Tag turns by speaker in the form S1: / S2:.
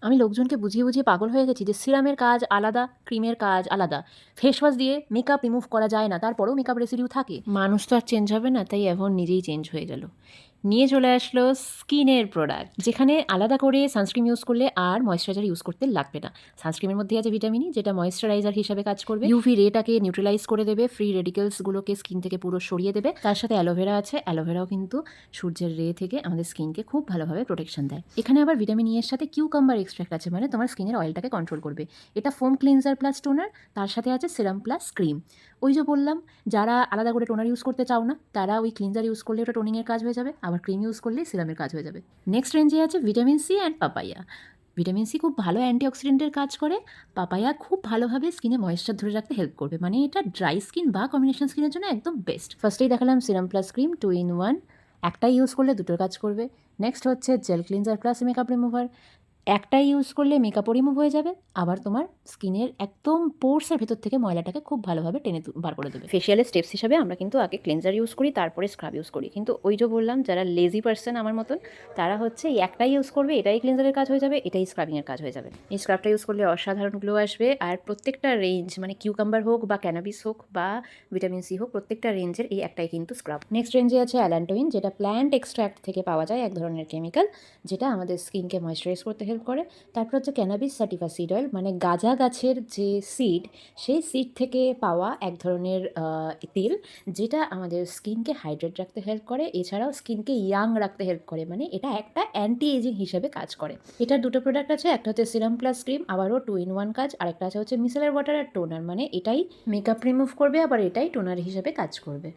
S1: আমি লোকজনকে বুঝিয়ে বুঝিয়ে পাগল হয়ে গেছি যে সিরামের কাজ আলাদা, ক্রিমের কাজ আলাদা। ফেস ওয়াশ দিয়ে মেকআপ রিমুভ করা যায় না, তারপরেও মেকআপ রেসিডিউ থাকে। মানুষ তো আর চেঞ্জ হবে না, তাই এখন নিজেই চেঞ্জ হয়ে গেল। নিয়ে চলে আসলো স্কিনের প্রোডাক্ট, যেখানে আলাদা করে সানস্ক্রিন ইউজ করলে আর ময়েশ্চারাইজার ইউজ করতে লাগবে না। সানস্ক্রিনের মধ্যে আছে ভিটামিন ই, যেটা ময়েশ্চারাইজার হিসাবে কাজ করবে, ইউভি রেটাকে নিউট্রালাইজ করে দেবে, ফ্রি রেডিকেলসগুলোকে স্কিন থেকে পুরো সরিয়ে দেবে। তার সাথে অ্যালোভেরা আছে, অ্যালোভেরাও কিন্তু সূর্যের রে থেকে আমাদের স্কিনকে খুব ভালোভাবে প্রোটেকশন দেয়। এখানে আবার ভিটামিন ই এর সাথে কিউকাম্বার এক্সট্রাক্ট আছে, মানে তোমার স্কিনের অয়েলটাকে কন্ট্রোল করবে। এটা ফোম ক্লিনজার প্লাস টোনার, তার সাথে আছে সিরাম প্লাস ক্রিম। ওই যে বললাম, যারা আলাদা করে টোনার ইউজ করতে চাও না, তারা ওই ক্লিনজার ইউজ করলে ওটা টোনিংয়ের কাজ হয়ে যাবে, আবার ক্রিম ইউজ করলে সিরামের কাজ হয়ে যাবে। নেক্সট রেঞ্জে আছে vitamin C and papaya. Vitamin C খুব ভালো অ্যান্টিঅক্সিডেন্টের কাজ করে, পাপায়া খুব ভালোভাবে স্কিনে ময়েশ্চার ধরে রাখতে হেল্প করবে, মানে এটা ড্রাই স্কিন বা কম্বিনেশন স্কিনের জন্য একদম বেস্ট। ফার্স্টেই দেখালাম সিরাম প্লাস ক্রিম 2 in 1, একটাই ইউজ করলে দুটোর কাজ করবে। নেক্সট হচ্ছে gel cleanser plus makeup remover, একটাই ইউজ করলে মেকআপও রিমুভ হয়ে যাবে, আবার তোমার স্কিনের একদম পোর্সের ভেতর থেকে ময়লাটাকে খুব ভালোভাবে টেনে বার করে দেবে। ফেশিয়ালের স্টেপস হিসাবে আমরা কিন্তু আগে ক্লেন্সার ইউজ করি, তারপরে স্ক্রাব ইউজ করি, কিন্তু ওই যে বললাম যারা লেজি পার্সন আমার মতন, তারা হচ্ছে এই একটাই ইউজ করবে, এটাই ক্লেন্সারের কাজ হয়ে যাবে, এটাই স্ক্রাবিংয়ের কাজ হয়ে যাবে। এই স্ক্রাবটা ইউজ করলে অসাধারণ গ্লো আসবে, আর প্রত্যেকটা রেঞ্জ, মানে কিউকাম্বার হোক বা ক্যানাবিস হোক বা ভিটামিন সি হোক, প্রত্যেকটা রেঞ্জের এই একটাই কিন্তু স্ক্রাব। নেক্সট রেঞ্জে আছে অ্যালান্টোইন, যেটা প্ল্যান্ট এক্সট্র্যাক্ট থেকে পাওয়া যায়, এক ধরনের কেমিক্যাল, যেটা আমাদের স্কিনকে ময়েশ্চারাইজ করতে হেল্প করে। তারপর হচ্ছে ক্যানাবিস স্যাটিভা সিড অয়েল, মানে গাঁজা গাছের যে সিড, সেই সিড থেকে পাওয়া এক ধরনের তেল, যেটা আমাদের স্কিনকে হাইড্রেট রাখতে হেল্প করে, এছাড়াও স্কিনকে ইয়াং রাখতে হেল্প করে, মানে এটা একটা অ্যান্টি এজিং হিসেবে কাজ করে। এটার দুটো প্রোডাক্ট আছে, একটা হচ্ছে সিরাম প্লাস ক্রিম, আবারও 2 in 1 কাজ, আরেকটা আছে হচ্ছে মিসেলার ওয়াটার আর টোনার, মানে এটাই মেকআপ রিমুভ করবে, আবার এটাই টোনার হিসেবে কাজ করবে।